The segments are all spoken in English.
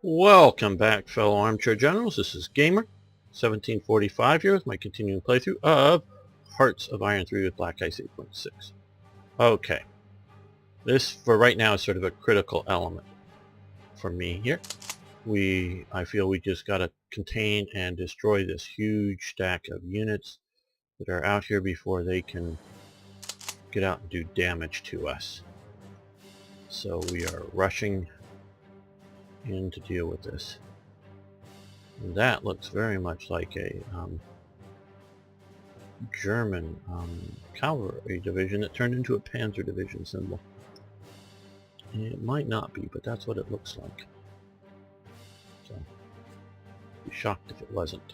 Welcome back, fellow armchair generals. This is Gamer 1745 here with my continuing playthrough of Hearts of Iron 3 with Black Ice 8.6. Okay, this for right now is sort of a critical element for me here. I feel we just gotta contain and destroy this huge stack of units that are out here before they can get out and do damage to us. So we are rushing in to deal with this. And that looks very much like a German cavalry division that turned into a Panzer division symbol. It might not be, but that's what it looks like. So, I'd be shocked if it wasn't.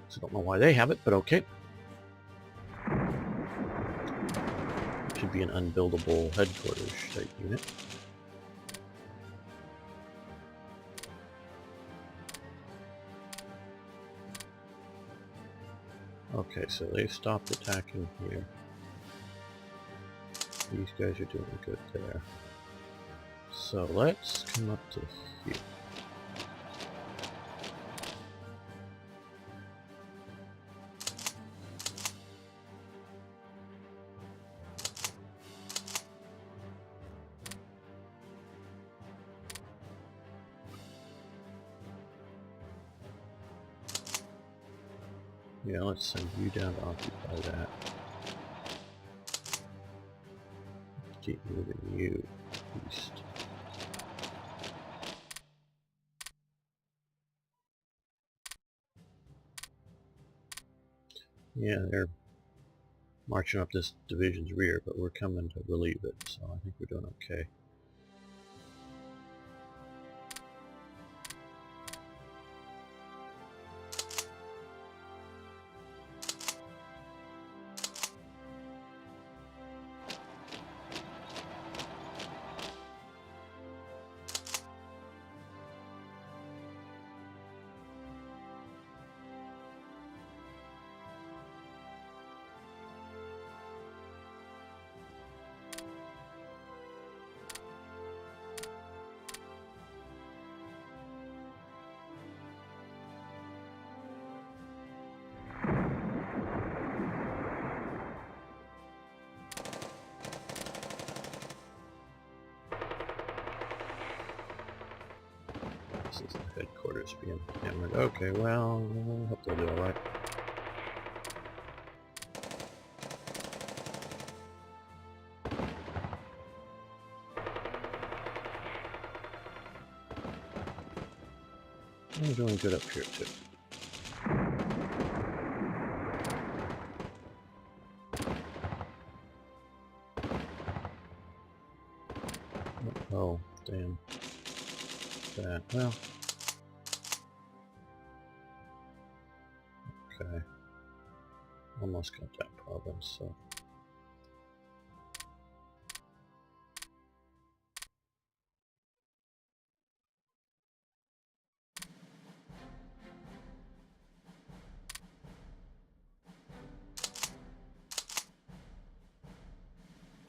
So I don't know why they have it, but okay. It should be an unbuildable headquarters type unit. Okay, so they've stopped attacking here. These guys are doing good there. So let's come up to here. Yeah, let's send you down to occupy that. Keep moving you east. Yeah, they're marching up this division's rear, but we're coming to relieve it, so I think we're doing okay. This is the headquarters being hammered. Okay, well, I hope they'll do alright. We're doing good up here too. Oh, damn. That, well. Okay. Almost got that province, so.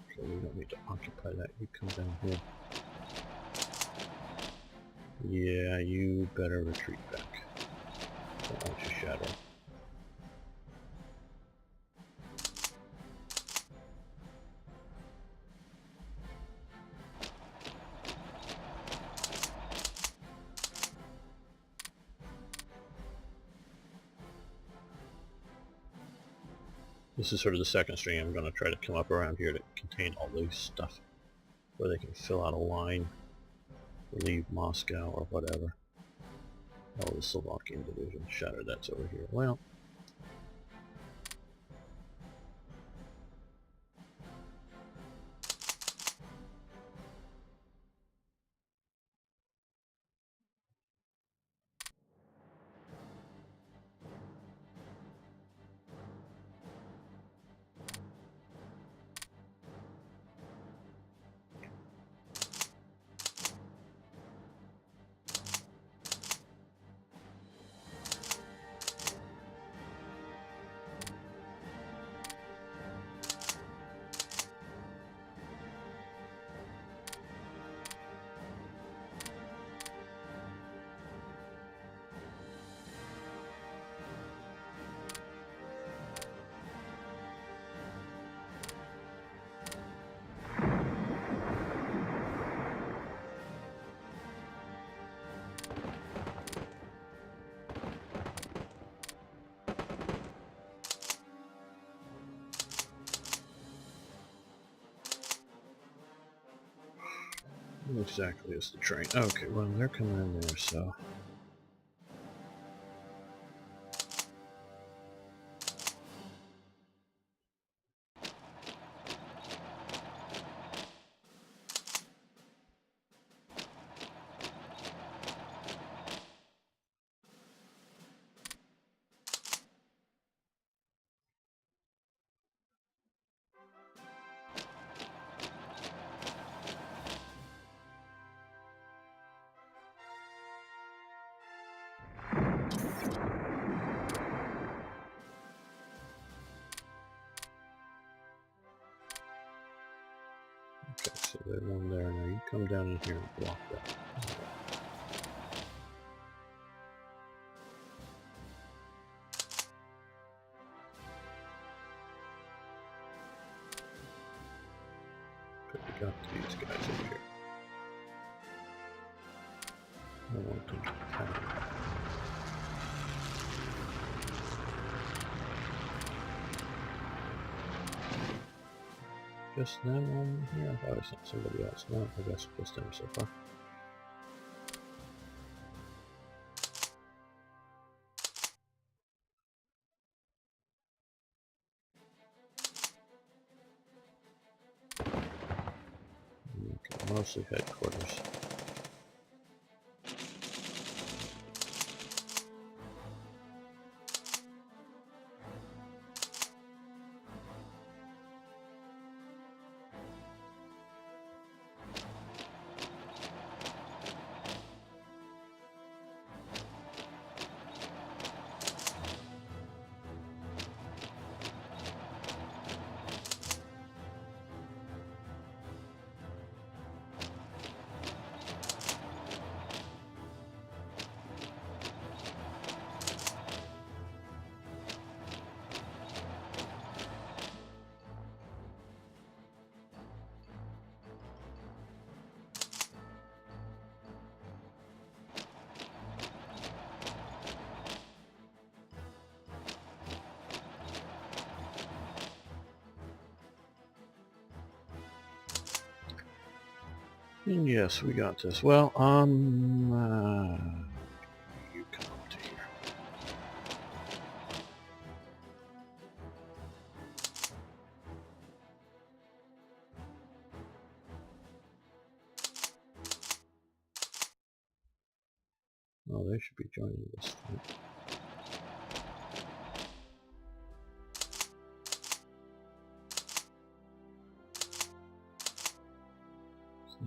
Okay, we don't need to occupy that. You come down here. Yeah, you better retreat back. Don't want you shadow. This is sort of the second string. I'm going to try to come up around here to contain all this stuff where they can fill out a line, leave Moscow or whatever. Oh, the Slovakian division shattered. That's over here. Well, What exactly is the train? Okay, well, they're coming in there, so... Okay, so there's one there. Now you come down in here and block that. Okay, we got these guys over here. I want to just them on here? I thought I sent somebody else. No, I guess just them so far. Okay, mostly headquarters. And yes, we got this. Well, you come up to here. Oh, they should be joining this thing.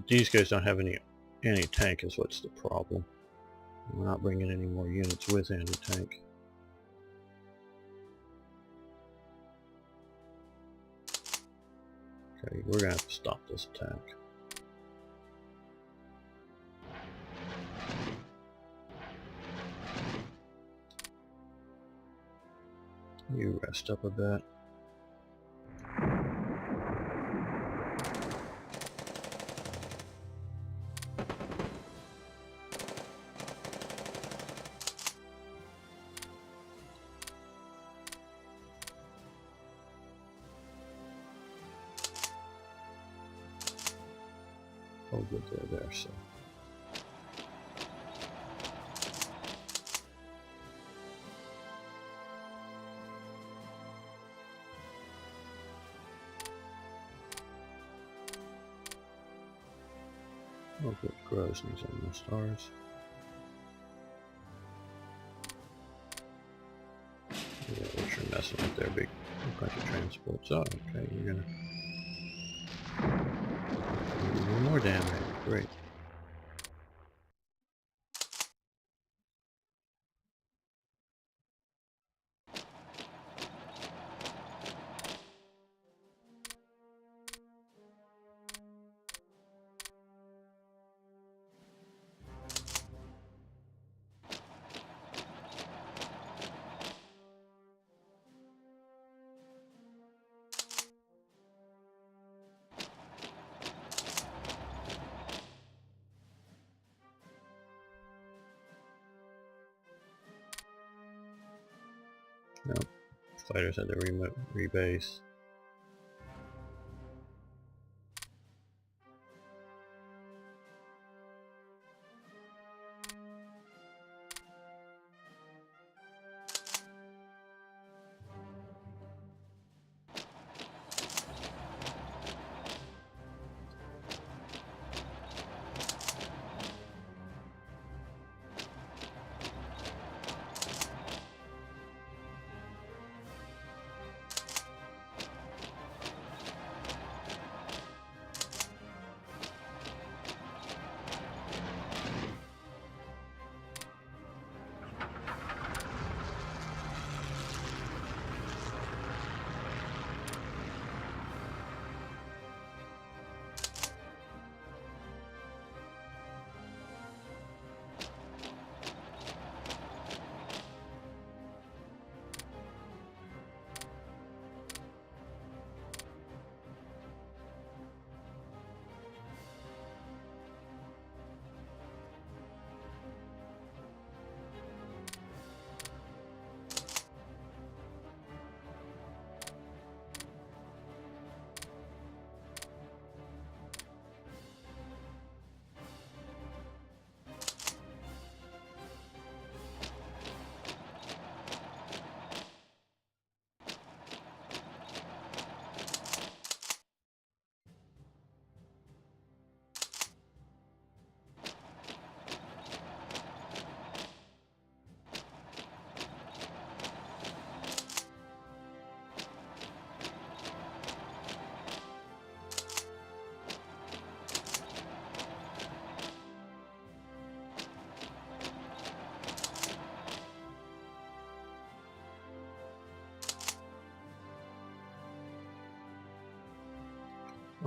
These guys don't have any anti-tank is what's the problem. We're not bringing any more units with anti-tank. Okay, we're gonna have to stop this attack. You rest up a bit. Oh good, they're there, so. Oh good, Grozny's almost ours. Yeah, we're messing with their big bunch of transports. Oh, okay, you're gonna do more damage. Great. Nope. Fighters had to rebase.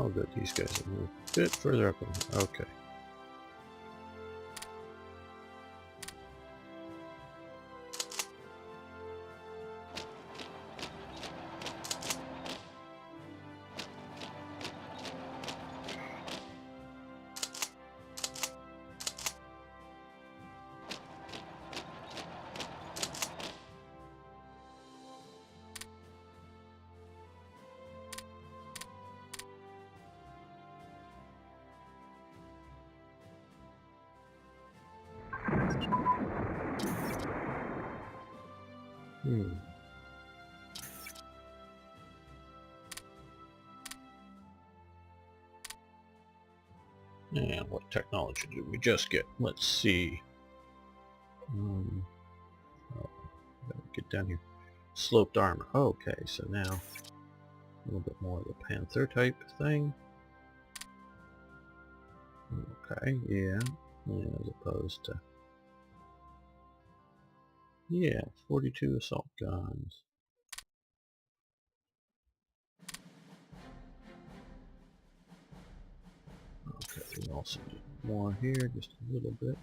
Oh good, these guys have moved a bit further up in here. Okay. And what technology did we just get? Let's see. Oh, gotta get down here. Sloped armor. Okay, so now a little bit more of the Panther type thing. Okay, yeah, as opposed to 42 assault guns. Okay, we also need more here, just a little bit.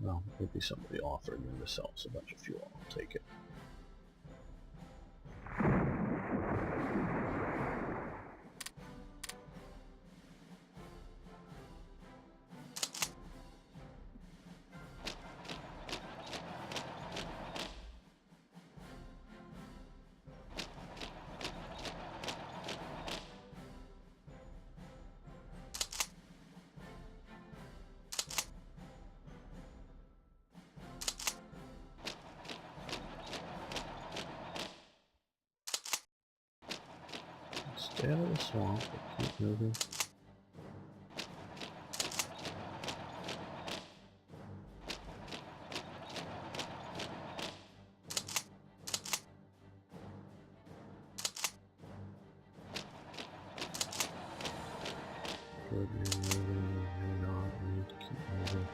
Well, maybe somebody offered me to sell us a bunch of fuel. I'll take it. Stay out of the swamp, but keep moving. Good, you're moving, you're not, we need to keep moving.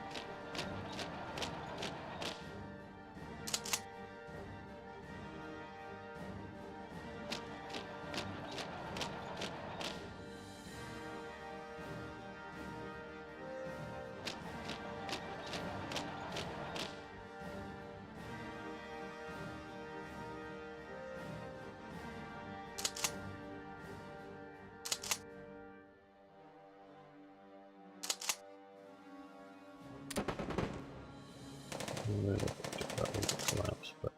It looked like that would collapse, but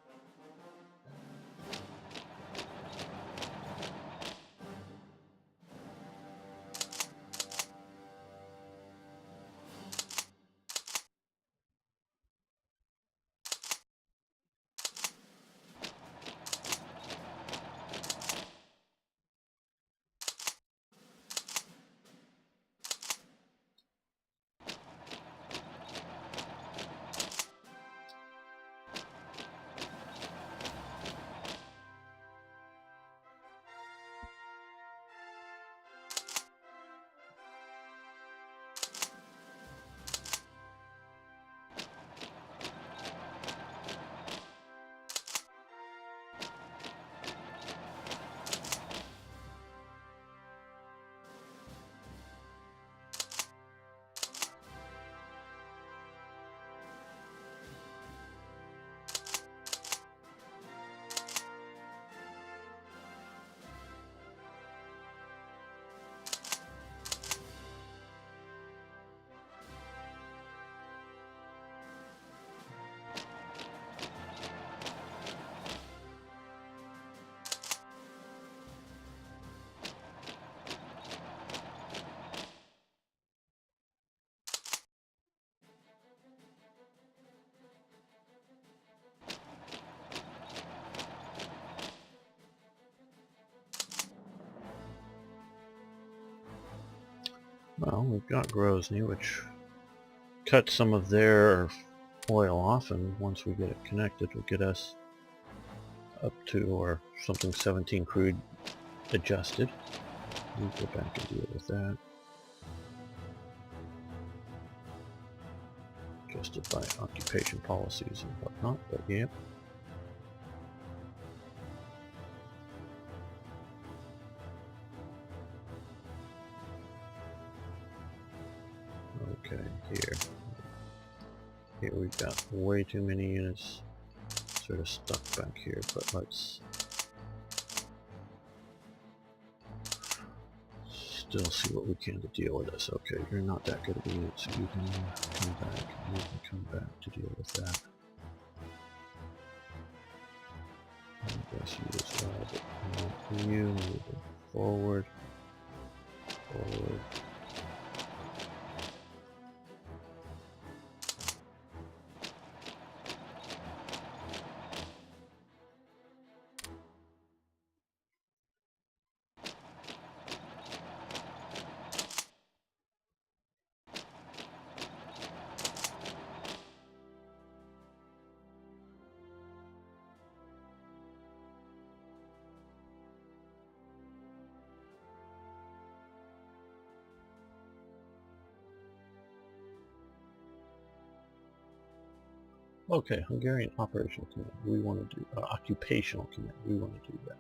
well, we've got Grozny, which cuts some of their oil off, and once we get it connected, will get us up to, or something 17 crude adjusted. We'll go back and deal with that. adjusted by occupation policies and whatnot, but yeah. Okay, here we've got way too many units sort of stuck back here, but let's still see what we can to deal with this. Okay, you're not that good of a unit, so you can come back, and you can come back to deal with that. I guess you as well, but you moving forward. Okay, Hungarian Operational Command. We want to do Occupational Command. We want to do that.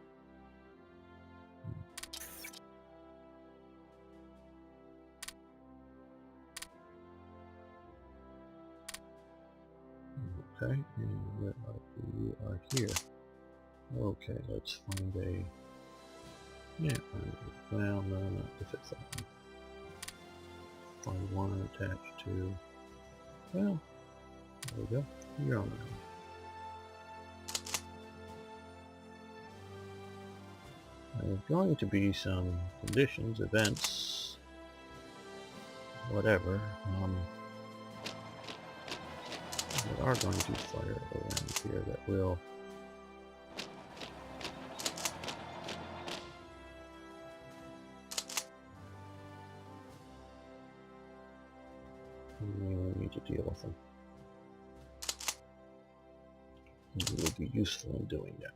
Okay, and where are you? You are here. Okay, let's find a. Yeah, well, no, not the fifth one. Find one attached to. Well, there we go. You're on there. There's going to be some conditions, events, whatever, that are going to fire around here that will we need to deal with them. It would be useful in doing that.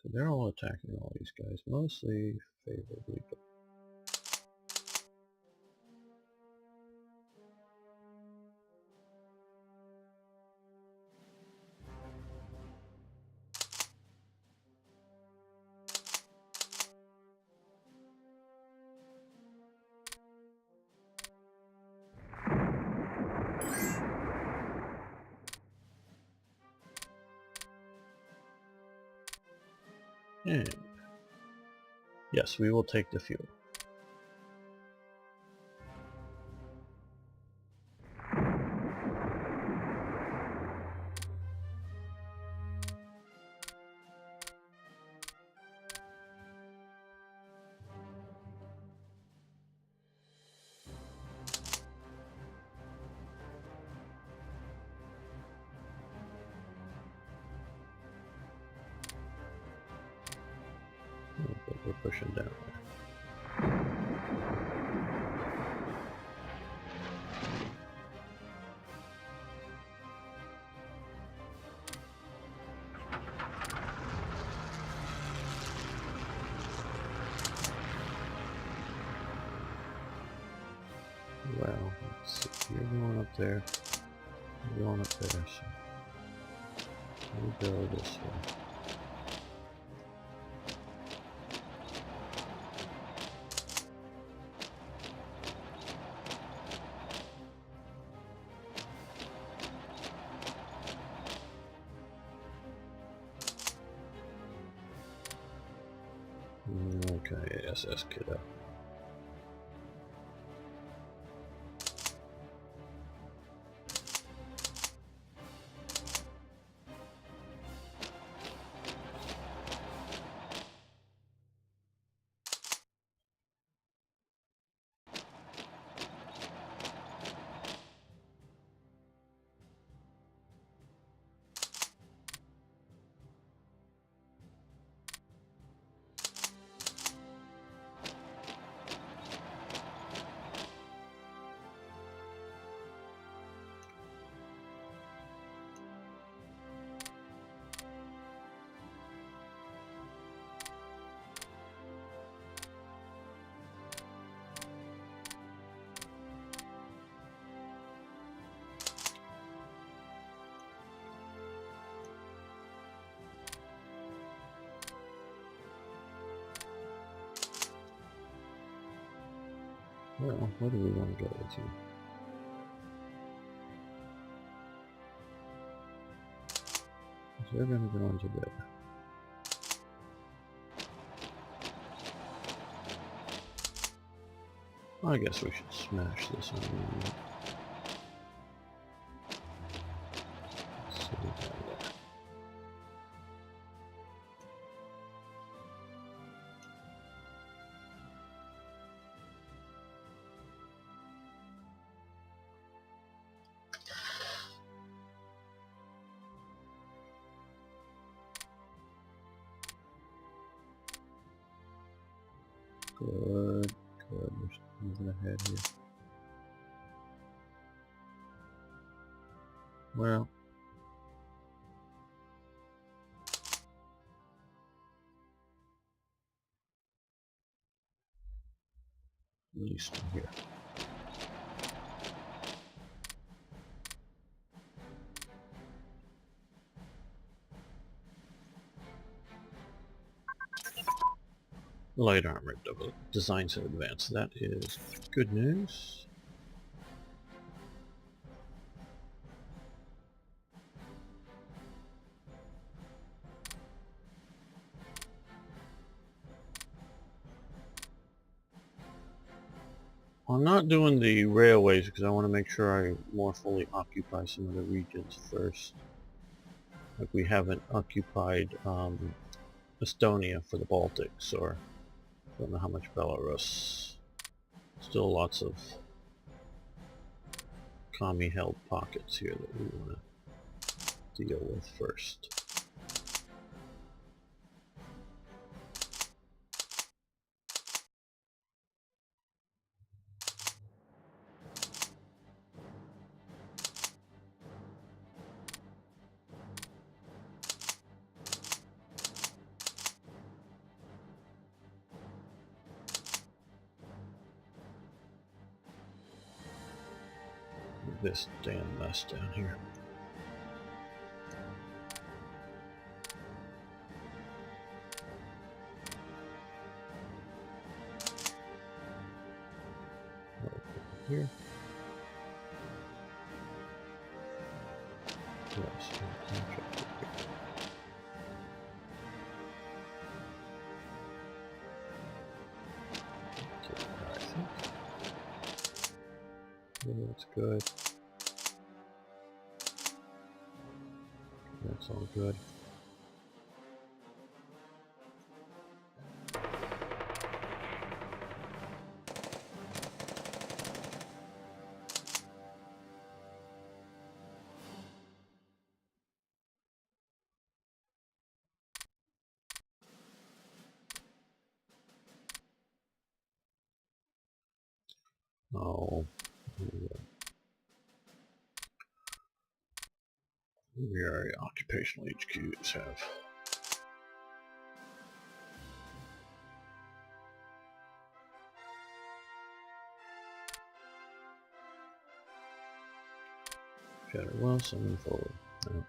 So they're all attacking all these guys, mostly favorably, but and yes, we will take the fuel. But we're pushing down there. Well, let's see. You're going up there. You're going up there, so we'll go this way. Okay, SS kiddo. Well, where do we want to go with you? So they're going to go into there. I guess we should smash this one. Let's see what we got there. Good, good. We're moving ahead here. Well, at least here. Light armor designs in advance. That is good news. I'm not doing the railways because I want to make sure I more fully occupy some of the regions first. Like we haven't occupied Estonia for the Baltics, or I don't know how much Belarus. Still lots of commie-held pockets here that we want to deal with first. This damn mess down here. Here. Yes, contract here. Okay, I think. Yeah, that's good. That's all good. Oh, very occupational HQs have. Shadow well, summon forward. No.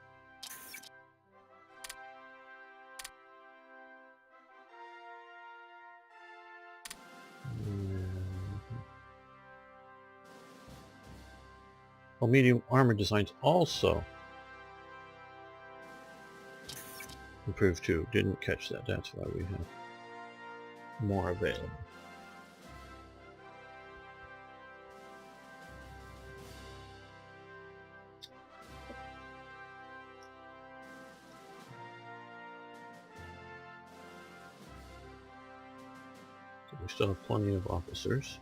Well, medium armor designs also improved too. Didn't catch that. That's why we have more available. So we still have plenty of officers.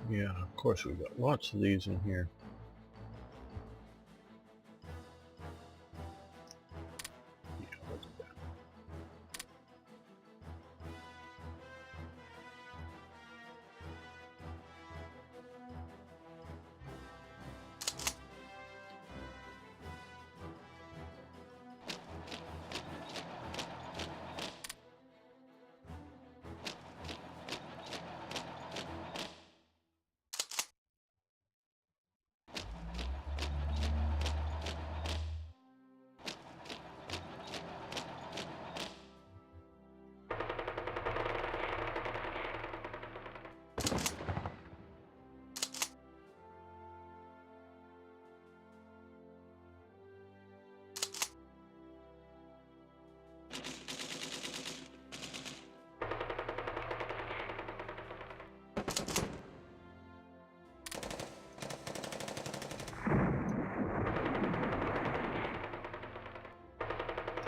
Yeah, of course we've got lots of these in here. Yeah, look at that.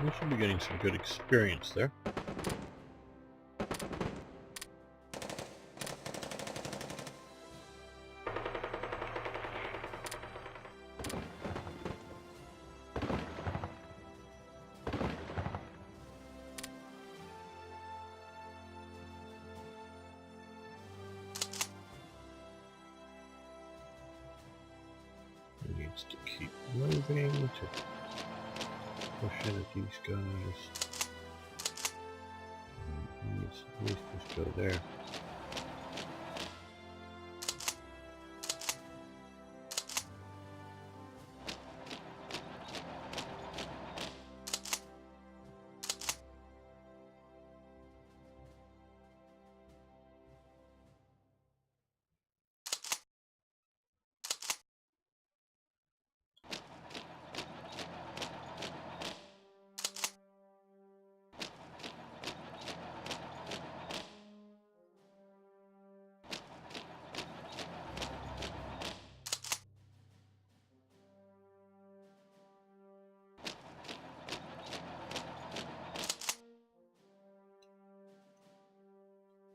We should be getting some good experience there. It needs to keep moving to push in at these guys. It needs to at least just go there.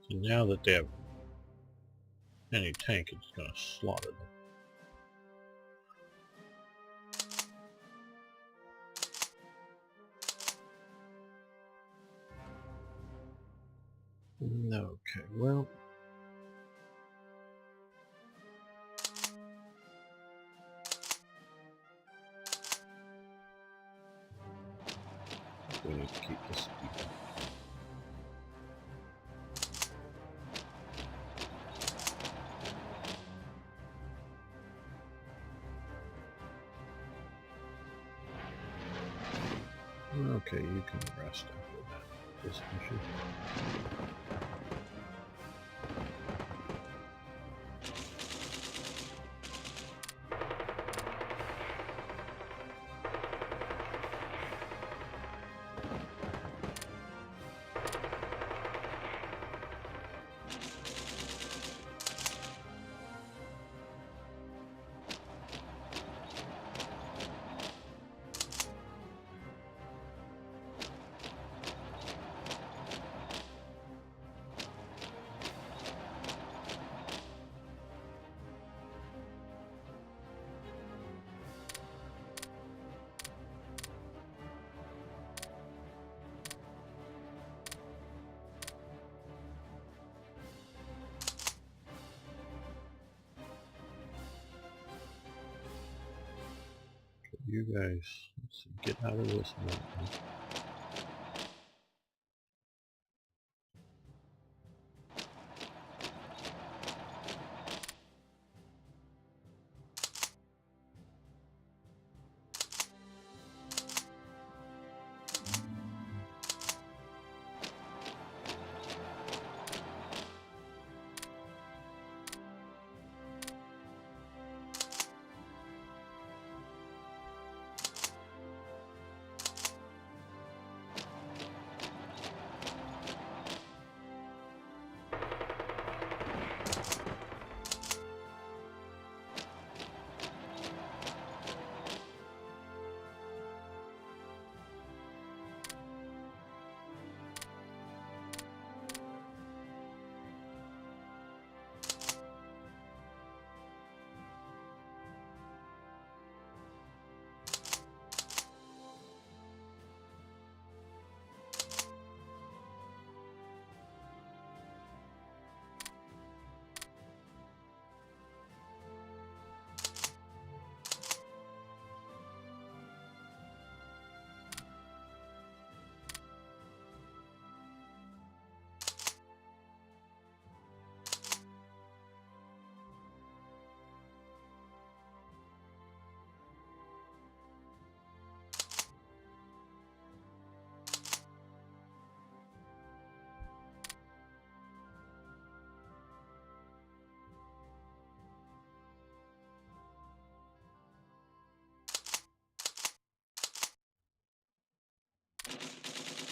So now that they have any tank, it's going to slaughter them. Okay, well, we need to keep the speed up. Okay, you can rest after that. This mission. You guys, let's see, get out of this mountain.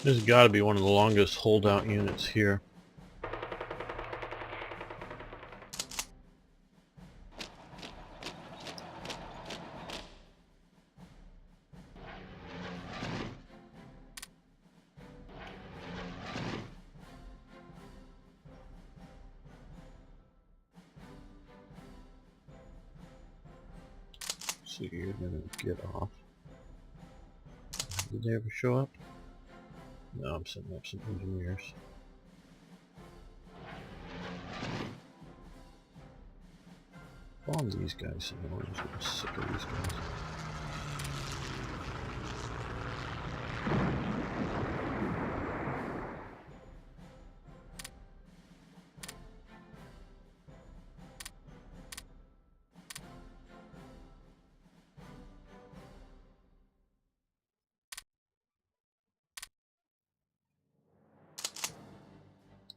This has got to be one of the longest holdout units here. So you're going to get off. Did they ever show up? No, I'm setting up some engineers. Bomb these guys, and I'm just getting sick of these guys.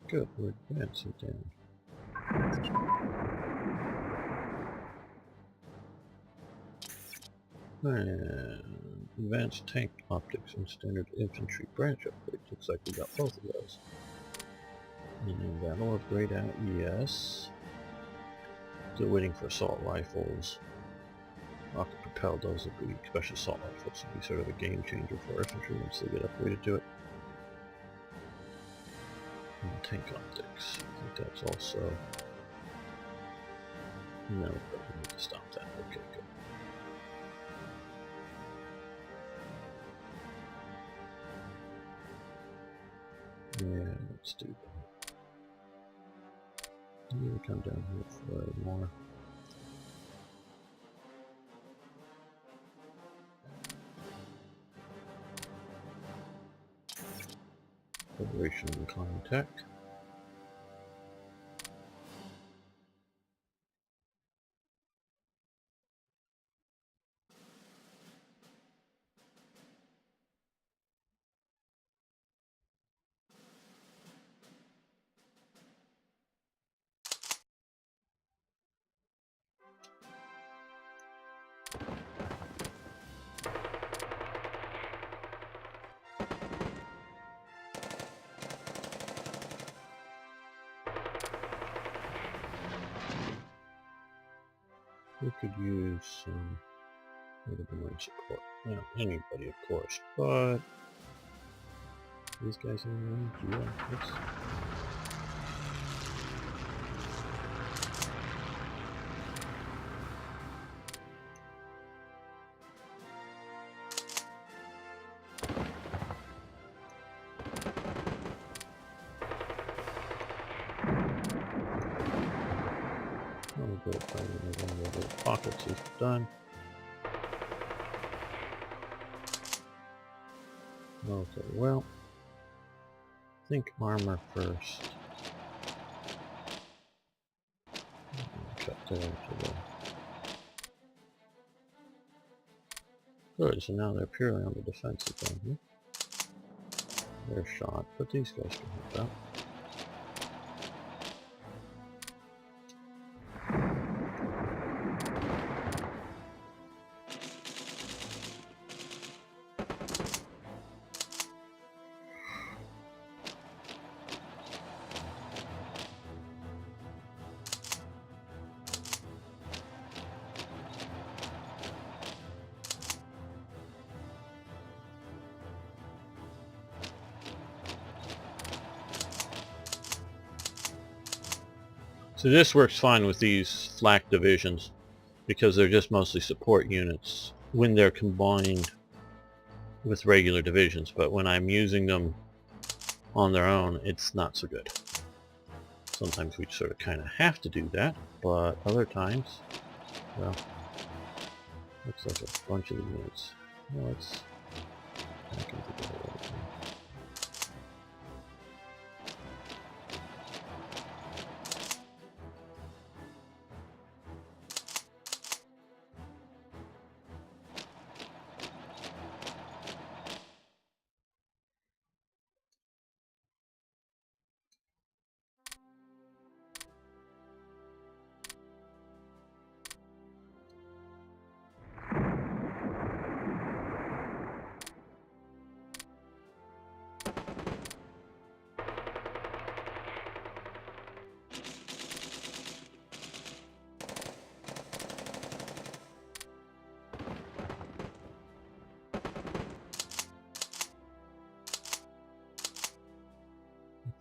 Good, we're advancing down. And advanced tank optics and standard infantry branch upgrade. Looks like we got both of those. And that'll upgrade out, yes. Still waiting for assault rifles. Rocket propelled, those will be special assault rifles. Will be sort of a game changer for infantry once they get upgraded to it. And tank optics. I think that's also. No, but we need to stop that. Okay, good. Yeah, let's do that. I'm gonna come down here for more. Operation Incline Tech. We could use some airborne support. Well, anybody, of course, but these guys in the range, yeah, let's. A bit of fighting over the little pockets is done. Okay, well, I think armor first. Cut there to the. Good, so now they're purely on the defensive then. They're shot, but these guys can help out. So this works fine with these flak divisions because they're just mostly support units when they're combined with regular divisions, but when I'm using them on their own, it's not so good. Sometimes we sort of kind of have to do that, but other times, well, looks like a bunch of the units. Well, let's back into the other thing.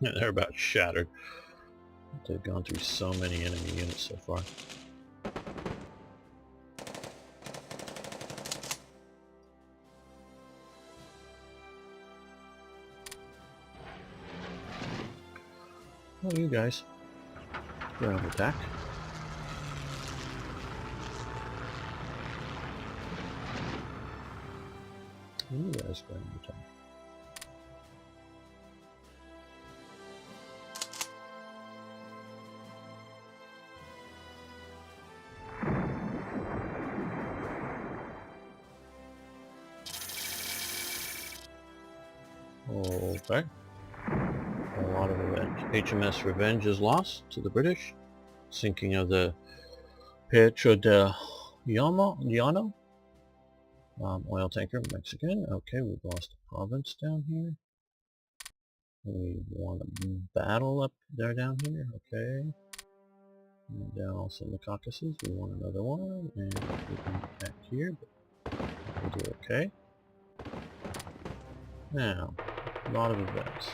They're about shattered. They've gone through so many enemy units so far. Oh, you guys. Ground attack. You guys ground attack. Okay. A lot of revenge. HMS Revenge is lost to the British. Sinking of the Pietro de Llano. Oil tanker, Mexican. Okay, we've lost a province down here. We want to battle up there down here. Okay. And down also in the Caucasus, we want another one. And we can attack here, but we'll do okay. Now, a lot of events.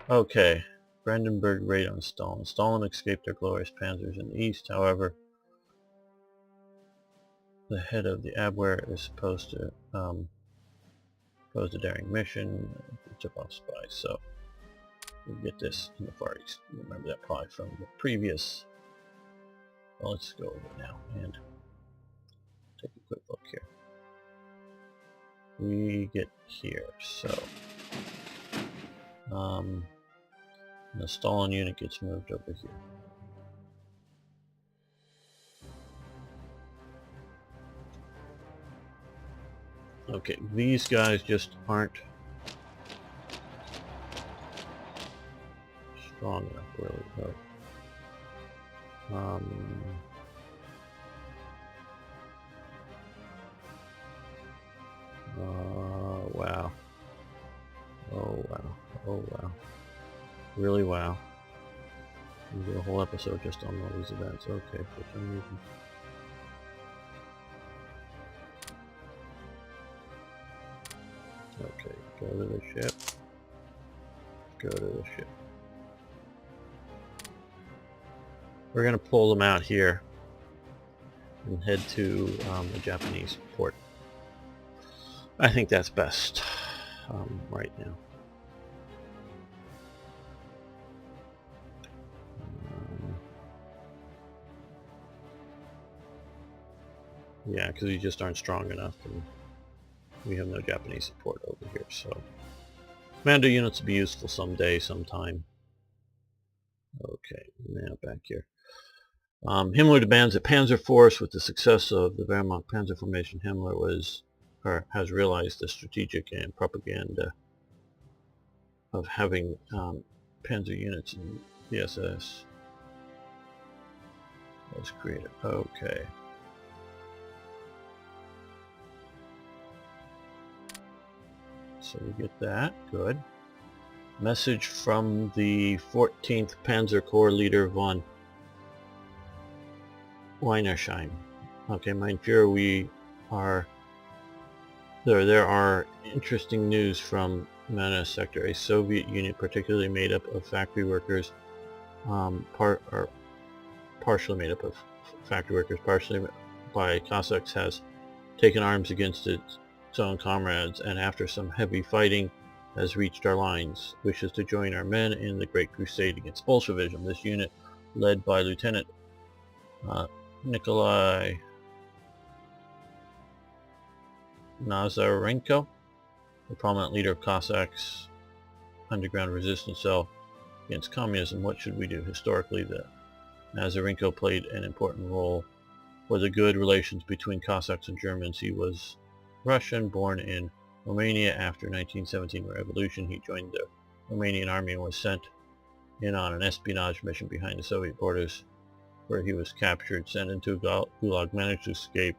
Okay. Brandenburg raid on Stalin. Stalin escaped their glorious panzers in the east, however, the head of the Abwehr is supposed to pose a daring mission, tip off spies, so we'll get this in the Far East. Remember that probably from the previous. Well, let's go over it now and take a quick look here. We get here, so the Stalin unit gets moved over here. Okay, these guys just aren't strong enough, really. Wow. Oh wow. Oh wow. Really wow. We did a whole episode just on all these events. Okay, for some reason. Okay, go to the ship. Go to the ship. We're going to pull them out here and head to the Japanese port. I think that's best right now. Yeah, because we just aren't strong enough, and we have no Japanese support over here. So, commando units will be useful someday, sometime. Okay, now back here. Himmler demands a panzer force. With the success of the Wehrmacht panzer formation, Himmler has realized the strategic and propaganda of having panzer units in the SS was created. Okay. So we get that. Good. Message from the 14th Panzer Corps leader von Weinersheim. Okay, Mein Führer, we are there are interesting news from Mana sector. A Soviet unit particularly made up of factory workers, partially made up of factory workers, partially by Cossacks, has taken arms against its own comrades, and after some heavy fighting has reached our lines. Wishes to join our men in the great crusade against Bolshevism. This unit, led by Lieutenant Nikolai Nazarenko, the prominent leader of Cossacks' underground resistance cell against communism. What should we do? Historically, the Nazarenko played an important role for the good relations between Cossacks and Germans. He was Russian, born in Romania. After 1917 revolution, he joined the Romanian army and was sent in on an espionage mission behind the Soviet borders, where he was captured, sent into a gulag, managed to escape,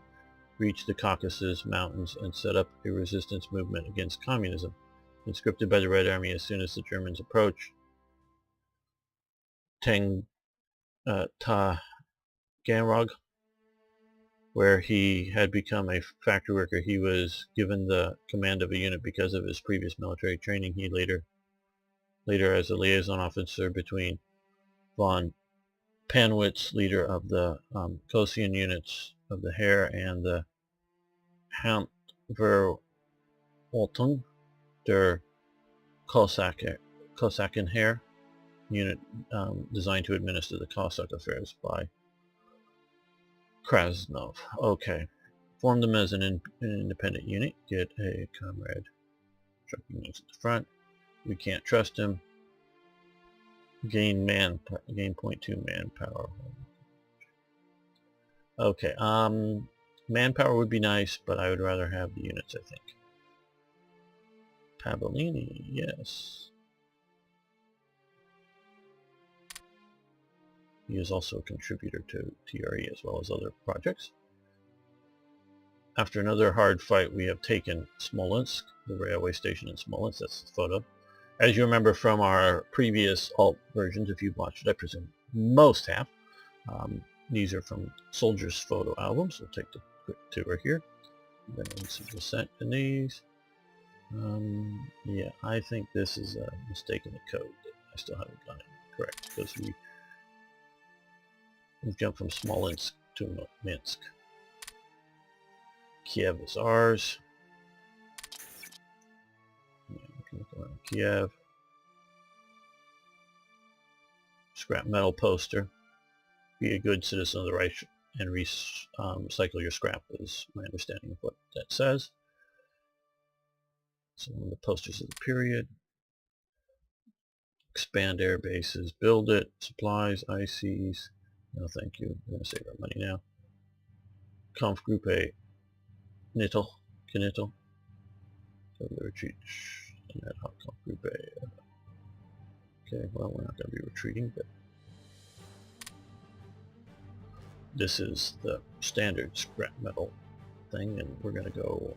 reached the Caucasus Mountains, and set up a resistance movement against communism. Conscripted by the Red Army as soon as the Germans approached Taganrog, where he had become a factory worker. He was given the command of a unit because of his previous military training. He later later as a liaison officer between von Panwitz, leader of the Kosian units of the Heer, and the Handverwaltung der Kosaken Heer unit designed to administer the Cossack affairs by Krasnov. Okay. Form them as an independent unit. Get a comrade. Trucking units at the front. We can't trust him. Gain 0.2 manpower. Okay. Manpower would be nice, but I would rather have the units, I think. Pavolini, yes. He is also a contributor to TRE as well as other projects. After another hard fight, we have taken Smolensk, the railway station in Smolensk. That's the photo. As you remember from our previous alt versions, if you've watched it, I presume most have. These are from soldiers' photo albums. We'll take the quick tour here. I'm going to some descent in these. Yeah, I think this is a mistake in the code that I still haven't gotten correct, because we've jumped from Smolensk to Minsk. Kiev is ours. Yeah, we can look around Kiev. Scrap metal poster. Be a good citizen of the Reich and recycle your scrap is my understanding of what that says. Some of the posters of the period. Expand air bases. Build it. Supplies. ICs. No thank you. We're going to save our money now. Kampfgruppe Knittel. Knittel. Retreat. And ad hoc Kampfgruppe. Okay, well, we're not going to be retreating, but this is the standard scrap metal thing, and we're going to go,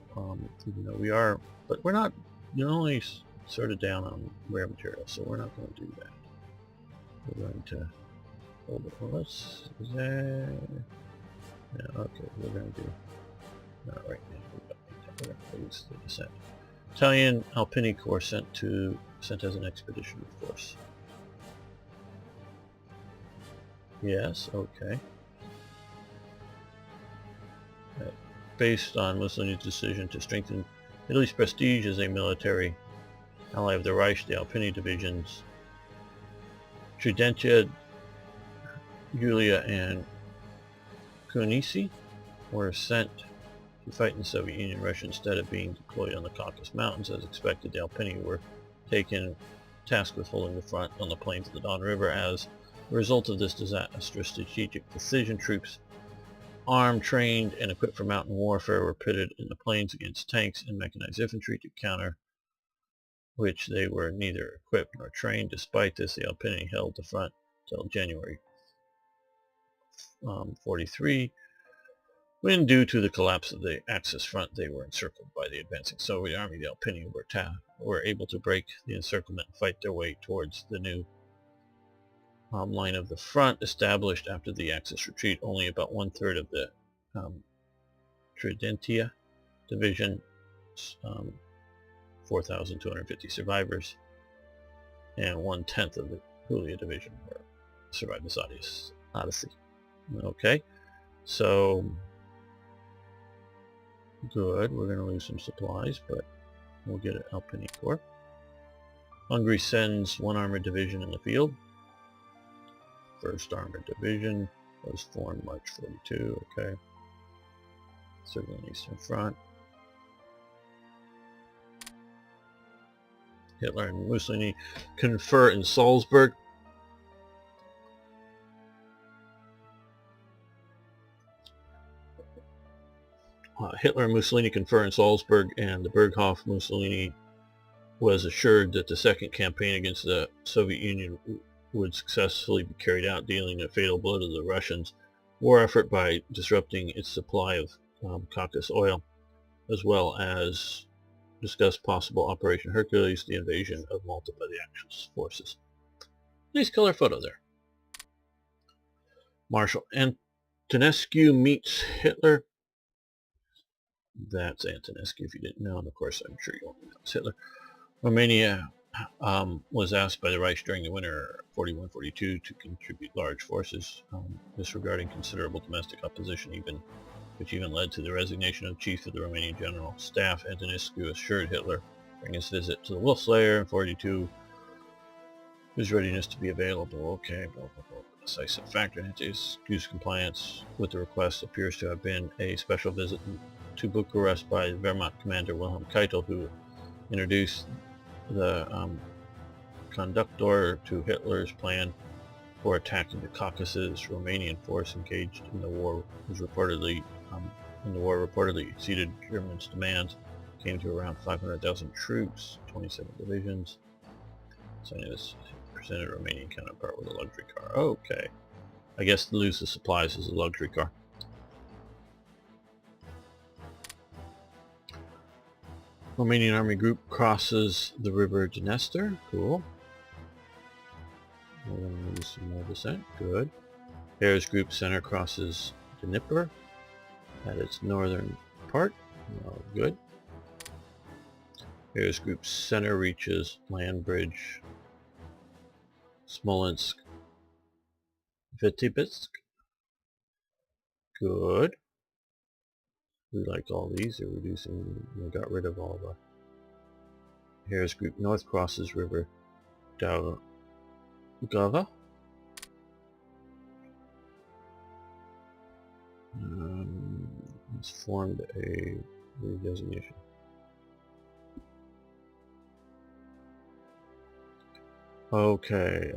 even though we are, but we're not, you're only sort of down on rare materials, so we're not going to do that. We're going to hold it. Well, let's, yeah, okay, we're going to do, not right now, we're going to use the descent. Italian Alpini Corps sent as an expeditionary force. Yes, okay. Based on Mussolini's decision to strengthen Italy's prestige as a military ally of the Reich, the Alpini divisions Tridentia, Giulia, and Kunisi were sent to fight in the Soviet Union. Russia, instead of being deployed on the Caucasus Mountains as expected, the Alpini were taken tasked with holding the front on the plains of the Don River. As a result of this disastrous strategic decision, troops armed, trained, and equipped for mountain warfare were pitted in the plains against tanks and mechanized infantry to counter which they were neither equipped nor trained. Despite this, the Alpini held the front until January 43, when due to the collapse of the Axis front, they were encircled by the advancing Soviet army. The Alpini were able to break the encirclement and fight their way towards the new line of the front established after the Axis retreat. Only about one-third of the Tridentia division, 4,250 survivors, and 1/10 of the Giulia division survived this odyssey. Okay, so good. We're going to lose some supplies, but we'll get an Alpini Corps. Hungary sends one armored division in the field. First Armored Division was formed March 42, okay. Serving on the Eastern Front. Hitler and Mussolini confer in Salzburg. Hitler and Mussolini confer in Salzburg, and the Berghof Mussolini was assured that the second campaign against the Soviet Union would successfully be carried out, dealing a fatal blow to the Russians' war effort by disrupting its supply of Caucasus oil, as well as discuss possible Operation Hercules, the invasion of Malta by the Axis forces. Nice color photo there. Marshal Antonescu meets Hitler. That's Antonescu if you didn't know, and of course I'm sure you all know it's Hitler. Romania was asked by the Reich during the winter 41-42 to contribute large forces, disregarding considerable domestic opposition, which even led to the resignation of chief of the Romanian General Staff. Antonescu assured Hitler during his visit to the Wolf Slayer in 42 his readiness to be available. Okay, blah, blah, blah. The decisive factor in Antonescu's compliance with the request appears to have been a special visit to Bucharest by Wehrmacht commander Wilhelm Keitel, who introduced the conductor to Hitler's plan for attacking the Caucasus. Romanian force engaged in the war reportedly exceeded Germany's demands, came to around 500,000 troops, 27 divisions. Signing this presented Romanian counterpart with a luxury car. Okay, I guess to lose the supplies is a luxury car. Romanian army group crosses the river Dniester. Cool. We're going to use some more descent. Good. Here's group center crosses Dnieper at its northern part. Oh, good. Here's group center reaches land bridge Smolensk Vitebsk. Good. We liked all these. They're reducing. We got rid of all the. Here's group north crosses river Daugava. It's formed a redesignation. Okay.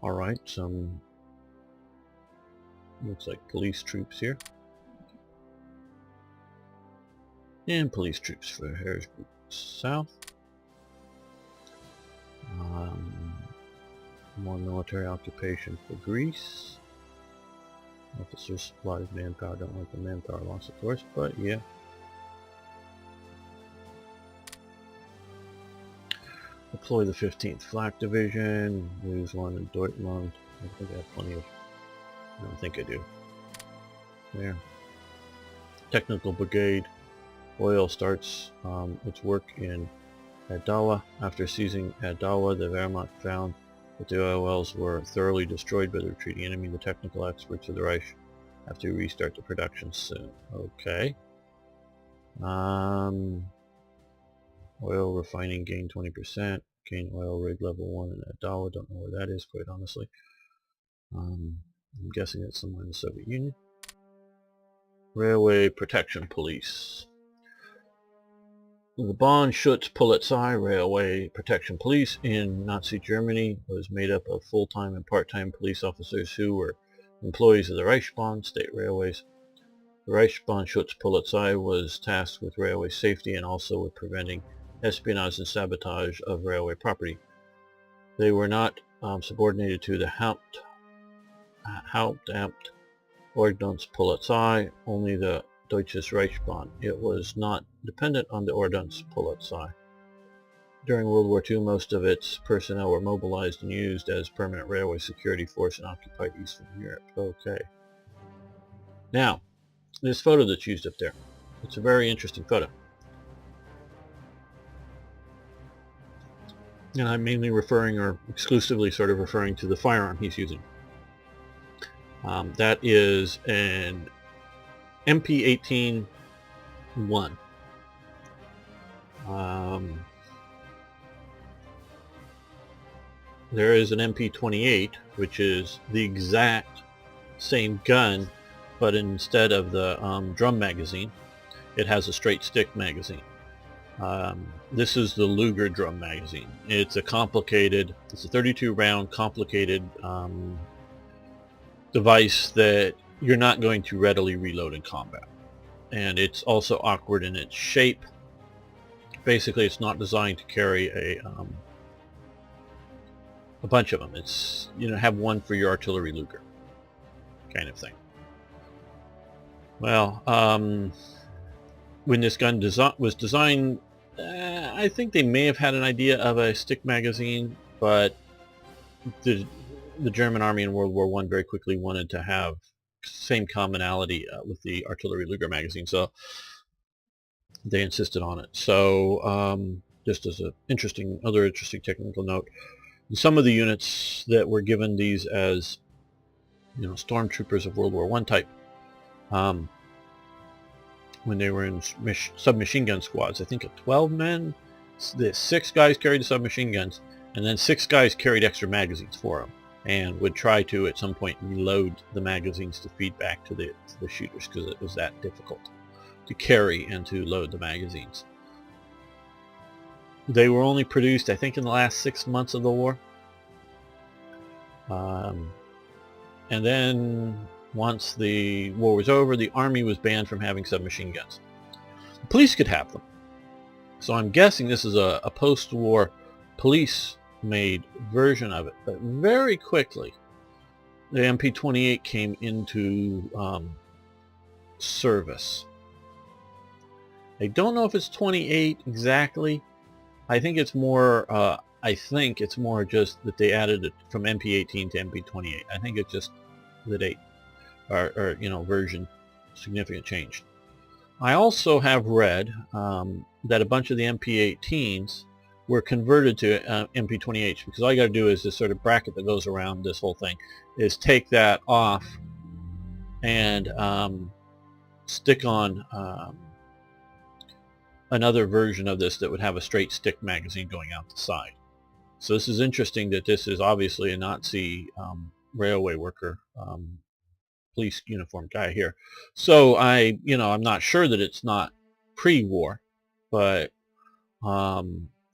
All right. Some looks like police troops here, and police troops for Harris Group South. More military occupation for Greece. Officers, supplies, manpower. Don't like the manpower loss, of course, but yeah. Deploy the 15th Flak Division. Lose one in Deutschland. I think I have plenty of. I don't think I do. There. Technical Brigade. Oil starts its work in Adawa. After seizing Adawa, the Wehrmacht found that the oil wells were thoroughly destroyed by the retreating enemy. The technical experts of the Reich have to restart the production soon. Okay. Oil refining gained 20%. Gain oil rig level 1 in Adawa. Don't know where that is, quite honestly. I'm guessing it's somewhere in the Soviet Union. Railway Protection Police. The Bonn-Schutz-Polizei Railway Protection Police in Nazi Germany was made up of full-time and part-time police officers who were employees of the Reichsbahn state railways. The Reichsbahn-Schutz-Polizei was tasked with railway safety and also with preventing espionage and sabotage of railway property. They were not subordinated to the Hauptamt Ordnungspolizei, only the Deutsches Reichsbahn. It was not dependent on the Ordnungspolizei. During World War II, most of its personnel were mobilized and used as permanent railway security force in occupied Eastern Europe. Okay. Now, this photo that's used up there, it's a very interesting photo. And I'm mainly referring, or exclusively sort of referring to the firearm he's using. That is an MP18-1. There is an MP28, which is the exact same gun, but instead of the drum magazine, it has a straight stick magazine. This is the Luger drum magazine. It's a 32 round complicated device that you're not going to readily reload in combat. And it's also awkward in its shape. Basically, it's not designed to carry a bunch of them. It's, have one for your artillery Luger kind of thing. Well, when this gun was designed, I think they may have had an idea of a stick magazine, but the German army in World War I very quickly wanted to have same commonality with the artillery Luger magazine. So They insisted on it. So just as a other interesting technical note, some of the units that were given these as, you know, stormtroopers of World War I type, when they were in submachine gun squads, I think of 12 men, the 6 guys carried the submachine guns, and then 6 guys carried extra magazines for them, and would try to at some point reload the magazines to feed back to the shooters, because it was that difficult to carry and to load the magazines. They were only produced, I think, in the last 6 months of the war. And then once the war was over, the Army was banned from having submachine guns. The police could have them. So I'm guessing this is a post-war police-made version of it. But very quickly, the MP28 came into service. I don't know if it's 28 exactly. I think it's more just that they added it from MP18 to MP28. I think it's just the date or you know, version significant change. I also have read that a bunch of the MP18s were converted to MP28s, because all you got to do is this sort of bracket that goes around this whole thing is take that off and stick on another version of this that would have a straight stick magazine going out the side. So this is interesting that this is obviously a Nazi railway worker, police uniform guy here. So I'm not sure that it's not pre-war, but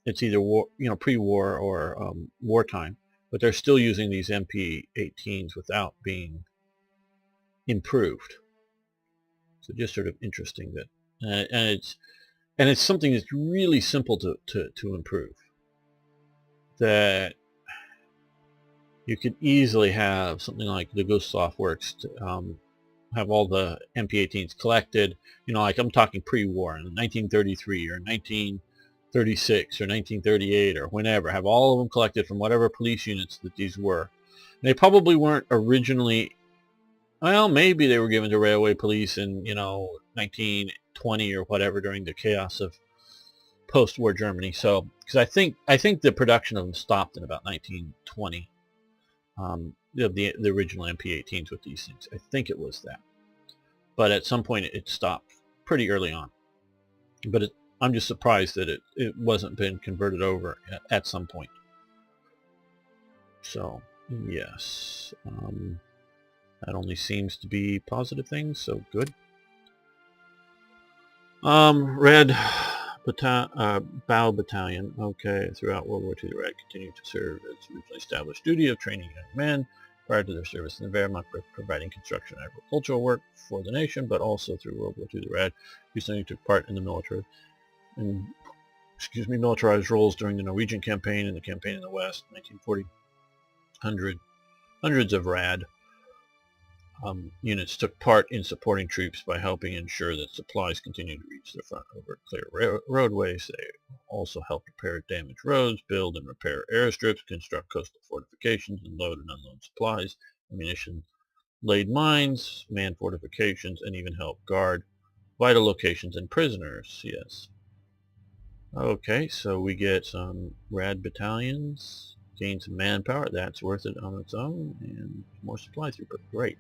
it's either war, pre-war or wartime. But they're still using these MP18s without being improved. So just sort of interesting that, and it's something that's really simple to improve. That you could easily have something like the Gustav works to have all the MP18s collected, like I'm talking pre-war in 1933 or 1936 or 1938 or whenever, have all of them collected from whatever police units that these were. And they probably weren't originally, well, maybe they were given to railway police in 1920 or whatever, during the chaos of post-war Germany. So because I think the production of them stopped in about 1920. The original MP18s with these things. I think it was that. But at some point it stopped pretty early on. But I'm just surprised that it wasn't been converted over at some point. So, yes. That only seems to be positive things, so good. Red Bow Battalion. Okay, throughout World War II, the Red continued to serve its originally established duty of training young men prior to their service in the Wehrmacht, providing construction and agricultural work for the nation, but also through World War II, the Red recently took part in the militarized roles during the Norwegian campaign and the campaign in the West, 1940. Hundreds of RAD units took part in supporting troops by helping ensure that supplies continued to reach the front over clear roadways. They also helped repair damaged roads, build and repair airstrips, construct coastal fortifications, and load and unload supplies, ammunition, laid mines, man fortifications, and even help guard vital locations and prisoners. Yes. Okay, so we get some RAD battalions, gain some manpower. That's worth it on its own, and more supply throughput. Great.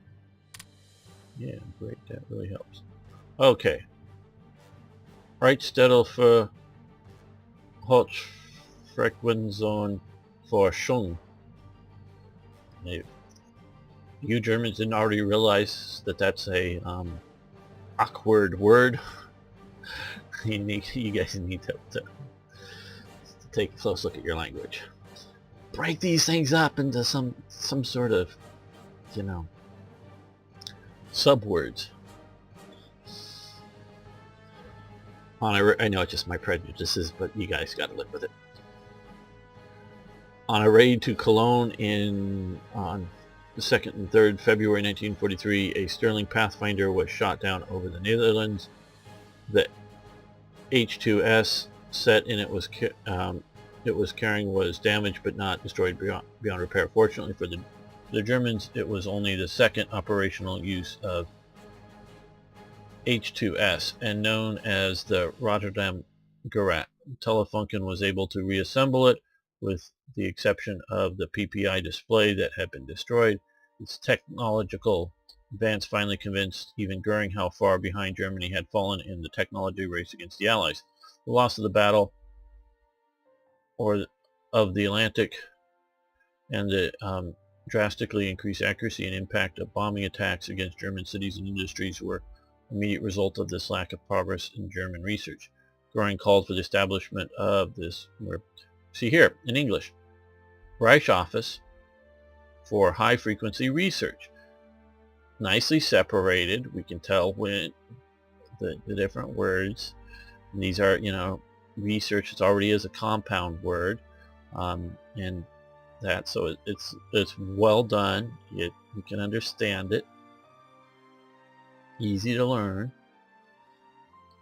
Yeah, great. That really helps. Okay. Right, Städel für Hochfrequenzon Forschung. You Germans didn't already realize that that's a awkward word. You guys need to take a close look at your language. Break these things up into some sort of, subwords. I know it's just my prejudices, but you guys got to live with it. On a raid to Cologne on the 2nd and 3rd February 1943, a Sterling Pathfinder was shot down over the Netherlands. The H2S set in it was carrying was damaged but not destroyed beyond repair. Fortunately for the Germans, it was only the second operational use of H2S and known as the Rotterdam Gerät. Telefunken was able to reassemble it with the exception of the PPI display that had been destroyed. Its technological advance finally convinced even Goering how far behind Germany had fallen in the technology race against the Allies. The loss of the battle of the Atlantic and the drastically increased accuracy and impact of bombing attacks against German cities and industries were immediate result of this lack of progress in German research. Goering called for the establishment of this, see here in English, Reich Office for High Frequency Research. Nicely separated, we can tell when the different words. And these are, research. It already is a compound word, and that, so it's well done. You can understand it. Easy to learn.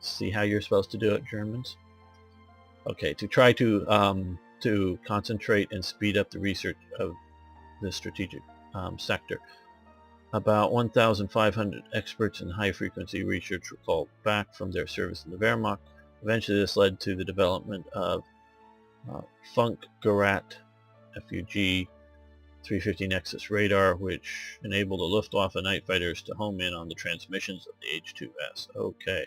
See how you're supposed to do it, Germans. Okay, to try to concentrate and speed up the research of the strategic sector. About 1,500 experts in high-frequency research were called back from their service in the Wehrmacht. Eventually, this led to the development of Funkgerät, FUG 350 Nexus radar, which enabled the Luftwaffe night fighters to home in on the transmissions of the H2S. Okay,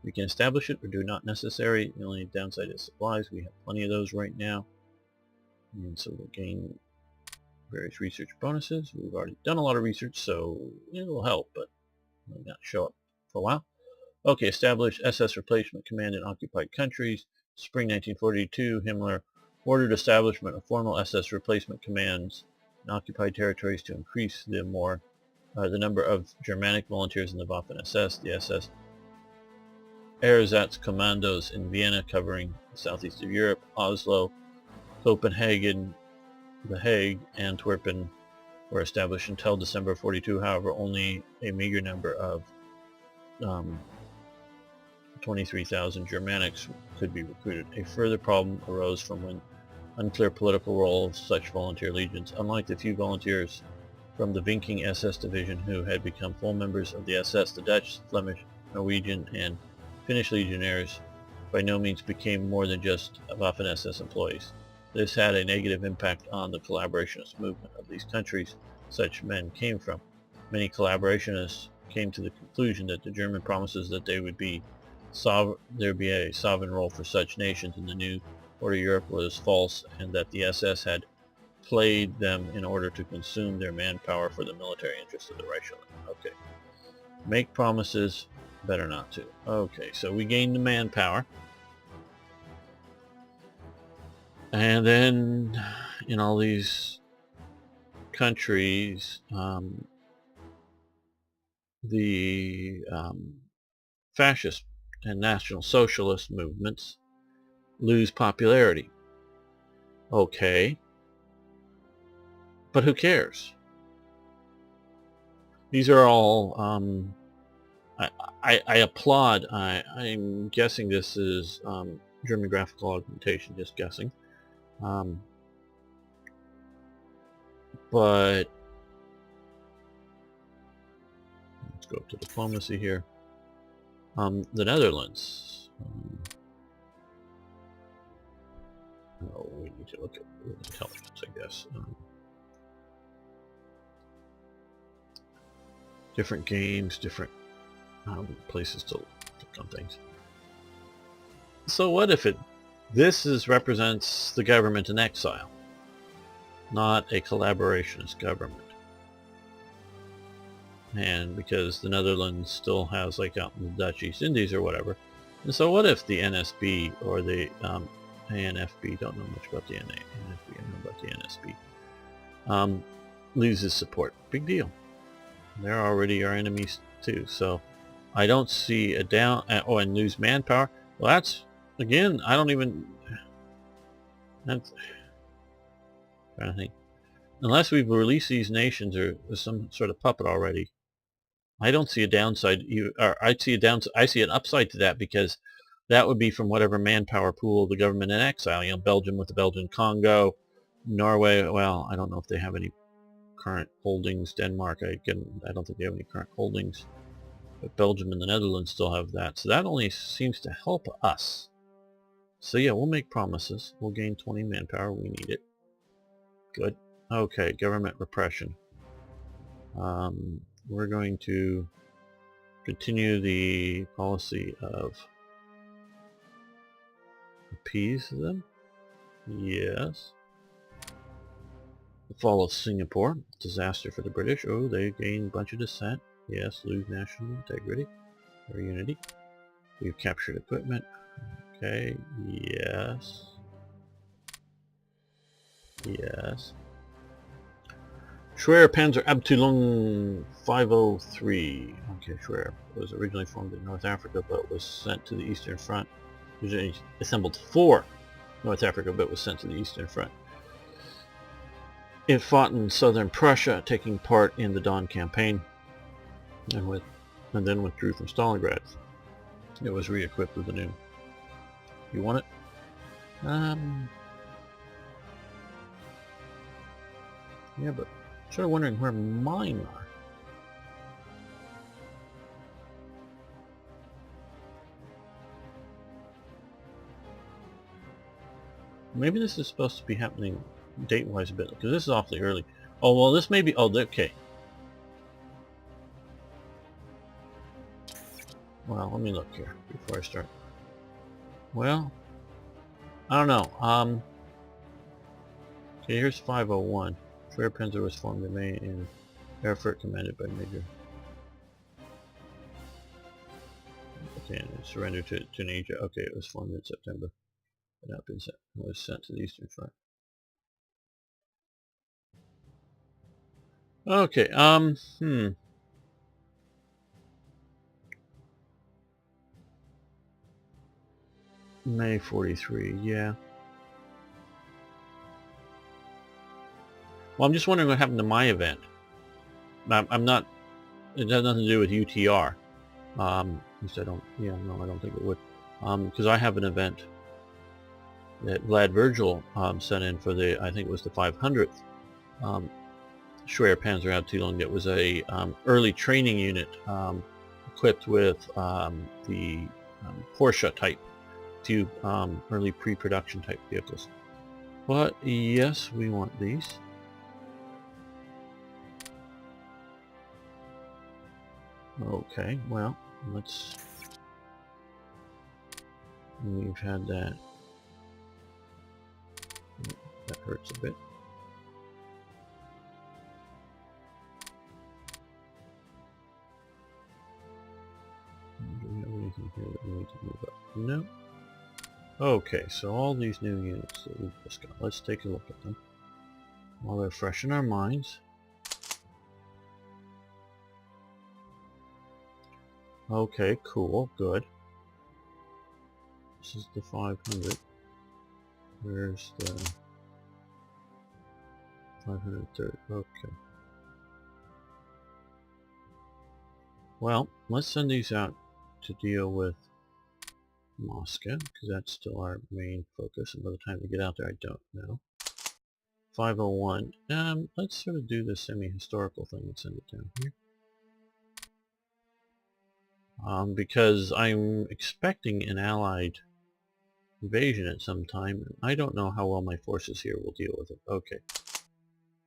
we can establish it or do not necessary. The only downside is supplies. We have plenty of those right now, and so we'll gain various research bonuses. We've already done a lot of research, so it will help, but it will not show up for a while. Okay, establish SS replacement command in occupied countries. Spring 1942, Himmler ordered establishment of formal SS replacement commands in occupied territories to increase the number of Germanic volunteers in the Waffen-SS. The SS Einsatzkommandos in Vienna, covering the southeast of Europe, Oslo, Copenhagen, The Hague, Antwerpen were established until December 42. However, only a meager number of 23,000 Germanics could be recruited. A further problem arose from when unclear political role of such volunteer legions. Unlike the few volunteers from the Viking SS division who had become full members of the SS, the Dutch, Flemish, Norwegian, and Finnish legionnaires by no means became more than just Waffen-SS employees. This had a negative impact on the collaborationist movement of these countries such men came from. Many collaborationists came to the conclusion that the German promises that there would be a sovereign role for such nations in the new order Europe was false, and that the SS had played them in order to consume their manpower for the military interests of the Reich. Okay. Make promises, better not to. Okay, so we gained the manpower. And then in all these countries, the fascist and National Socialist movements lose popularity. Okay, but who cares? These are all, I applaud, I'm guessing this is German graphical augmentation, just guessing. But let's go up to diplomacy here. The Netherlands. We need to look at intelligence, I guess. Different games, different places to click on things. So what if this represents the government in exile, not a collaborationist government? And because the Netherlands still has, like out in the Dutch East Indies or whatever. And so what if the NSB or the ANFB, don't know much about the NFB, I know about the NSB, loses support? Big deal. They're already our enemies too. So I don't see a down, and lose manpower. Well, that's, again, I don't even, that's, I'm trying to think. Unless we've released these nations or some sort of puppet already, I don't see a downside. I see an upside to that, because that would be from whatever manpower pool of the government in exile. You know, Belgium with the Belgian Congo, Norway. Well, I don't know if they have any current holdings. Denmark, I don't think they have any current holdings. But Belgium and the Netherlands still have that, so that only seems to help us. So yeah, we'll make promises. We'll gain 20 manpower. We need it. Good. Okay, government repression. We're going to continue the policy of appease them. Yes. The fall of Singapore. Disaster for the British. Oh, they gain a bunch of dissent. Yes, lose national integrity or unity. We've captured equipment. Okay, yes. Yes. Schwer Panzerabteilung 503. Okay, Schwer was originally formed in North Africa but was sent to the Eastern Front. Originally assembled for North Africa but was sent to the Eastern Front. It fought in southern Prussia, taking part in the Don campaign, and then withdrew from Stalingrad. It was re-equipped with a new. You want it? Yeah, but I'm sort of wondering where mine are. Maybe this is supposed to be happening date-wise a bit, because this is awfully early. Oh, well, this may be... Oh, okay. Well, let me look here before I start. Well, I don't know. Okay, here's 501. Schwerpanzer was formed in May in Erfurt, commanded by Major. Okay, and it surrendered to Tunisia. Okay, it was formed in September. It had been sent. It was sent to the Eastern Front. Okay, May 43, yeah. Well, I'm just wondering what happened to my event. I'm not... It has nothing to do with UTR. At least I don't... Yeah, no, I don't think it would. Because I have an event that Vlad Virgil sent in for the... I think it was the 500th Schwer Panzerabteilung. That was a early training unit equipped with the Porsche type, few early pre-production type vehicles. But yes, we want these. Okay, well, let's... We've had that. That hurts a bit. Do we have anything here that we need to move up? No. Okay, so all these new units that we've just got, let's take a look at them while they're fresh in our minds. Okay, cool, good. This is the 500. Where's the 530? Okay. Well, let's send these out to deal with Moscow, because that's still our main focus, and by the time we get out there I don't know. 501. Let's sort of do the semi-historical thing and send it down here. Because I'm expecting an Allied invasion at some time, and I don't know how well my forces here will deal with it. Okay.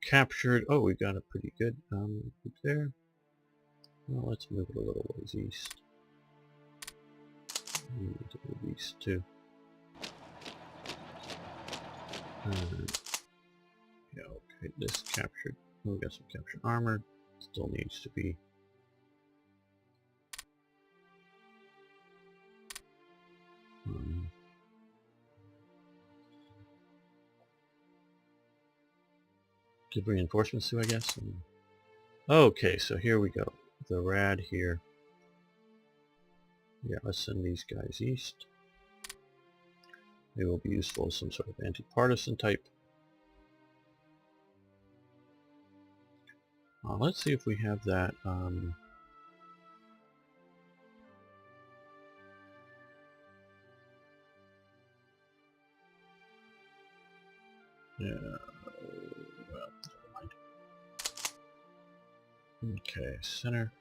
Captured. Oh, we got a pretty good group there. Well, let's move it a little ways east. We need to move east too. Yeah, okay, this captured. Oh, we got some captured armor. Still needs to be. Give reinforcements to, I guess. Okay, so here we go. The rad here. Yeah, let's send these guys east. They will be useful as some sort of anti-partisan type. Let's see if we have that. Yeah. Well, never mind. Okay, center.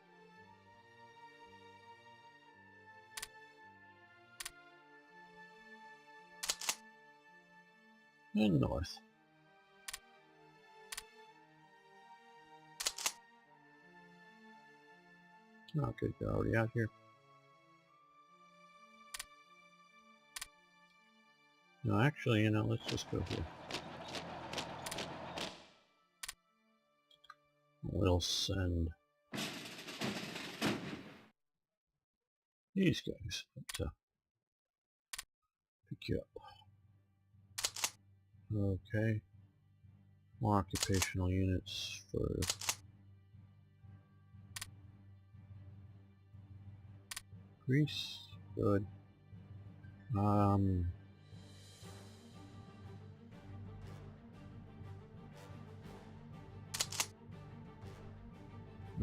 and north. Oh, good, they're already out here. No, actually, you know, let's just go here. We'll send these guys up to pick you up. Okay. More occupational units for Greece. Good.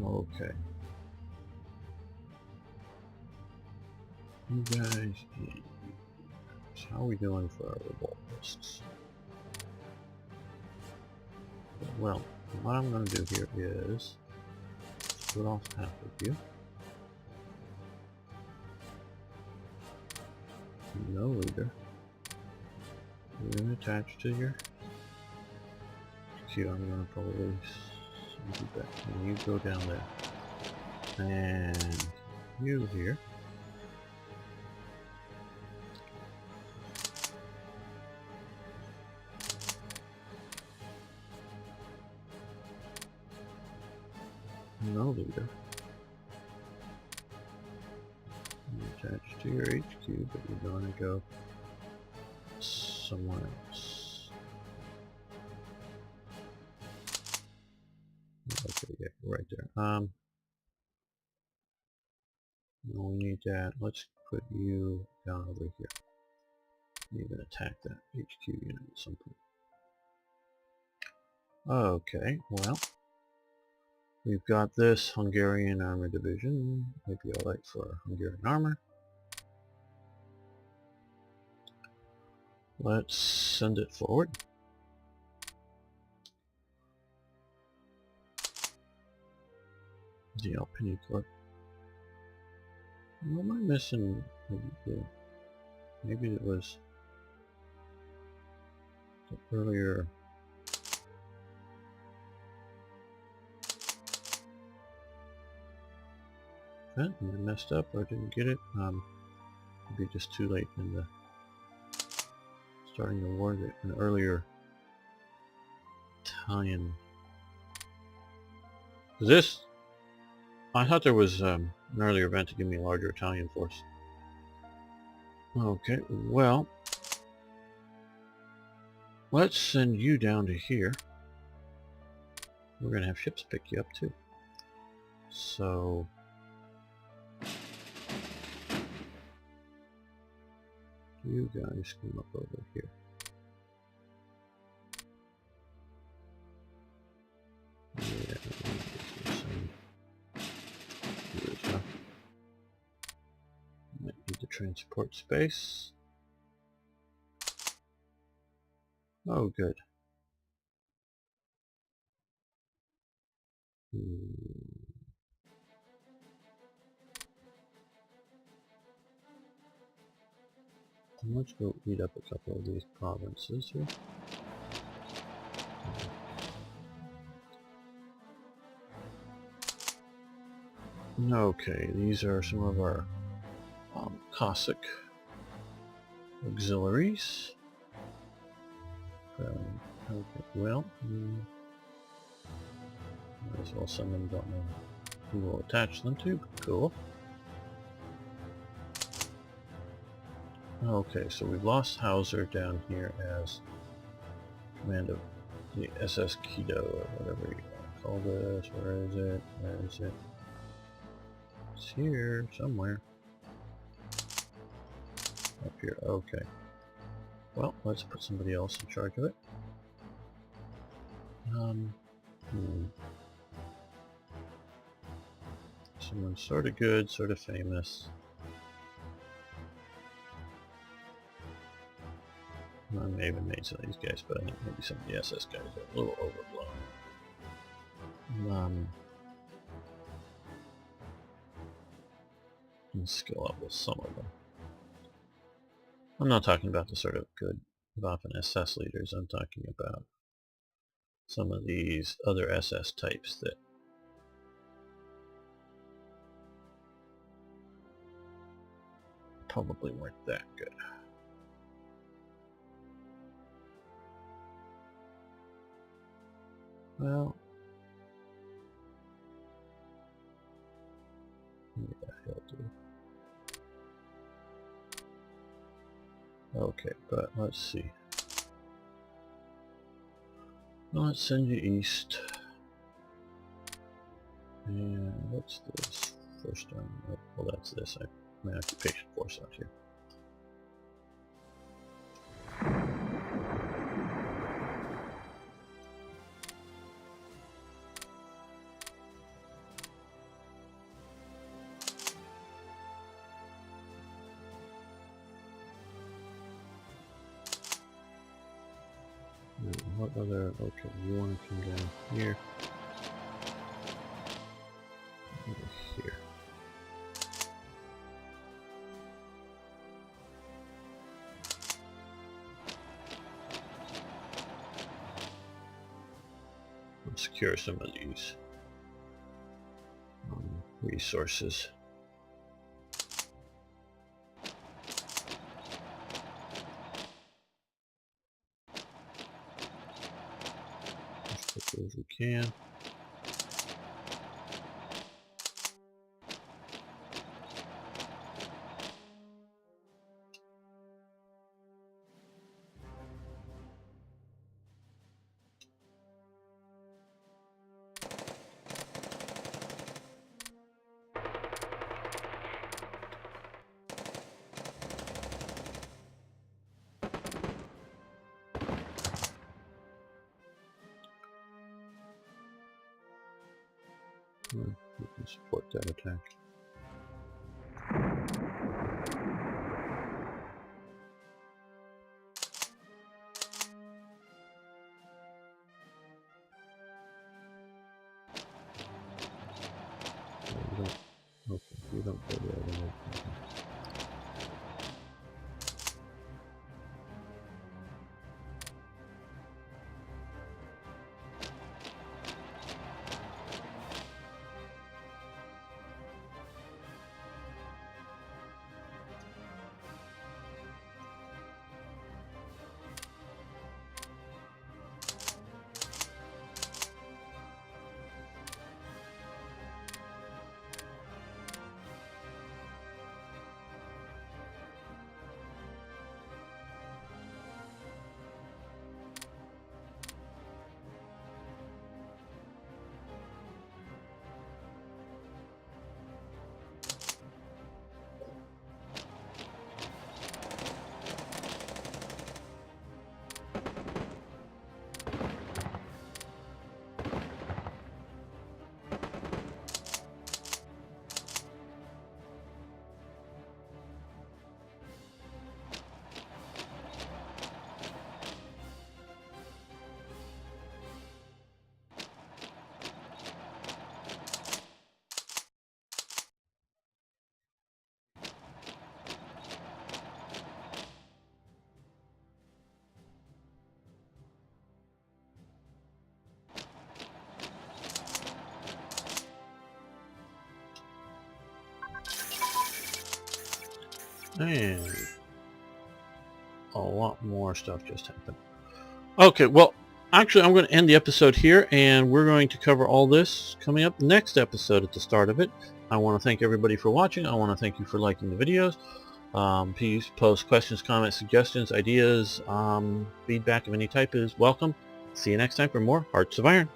Okay. You guys, how are we doing for our revolt risks? Well, what I'm going to do here is split off half of you. No leader. You're going to attach to your queue. I'm going to probably send you back. And you go down there. And you here. No leader. Attached to your HQ, but you're going to go somewhere else. Okay, yeah, right there. No, we need that. Let's put you down over here. You can attack that HQ unit at some point. Okay, well, we've got this Hungarian armor division. Maybe alright for Hungarian armor. Let's send it forward. The Alpini Corps. What am I missing? Maybe it was the earlier. I messed up or didn't get it. Maybe just too late in the starting the war. An earlier Italian. This? I thought there was an earlier event to give me a larger Italian force. Okay, well, let's send you down to here. We're gonna have ships pick you up too. So. You guys come up over here. Yeah, might need the transport space. Oh, good. Let's go eat up a couple of these provinces here. Okay, these are some of our Cossack auxiliaries. Okay, well, might as well send them. Don't know who will attach them to. Cool. Okay, so we've lost Hauser down here as command of the SS Kido, or whatever you want to call this. Where is it? Where is it? It's here, somewhere. Up here, okay. Well, let's put somebody else in charge of it. Someone sort of good, sort of famous. I may have made some of these guys, but I think maybe some of the SS guys are a little overblown. And skill up with some of them. I'm not talking about the sort of good Waffen SS leaders. I'm talking about some of these other SS types that probably weren't that good. Well, yeah, he'll do. Okay, but let's see. Let's send you east. And what's this? First one. Well, that's this. My occupation force out here. What other? Okay, you want to come down here. Over here. Let's secure some of these resources. As quickly as we can. We can support that attack. You don't go there, then and a lot more stuff just happened. Okay, well, actually I'm going to end the episode here, and we're going to cover all this coming up next episode at the start of it. I want to thank everybody for watching. I want to thank you for liking the videos. Please post questions, comments, suggestions, ideas, feedback of any type is welcome. See you next time for more Hearts of Iron.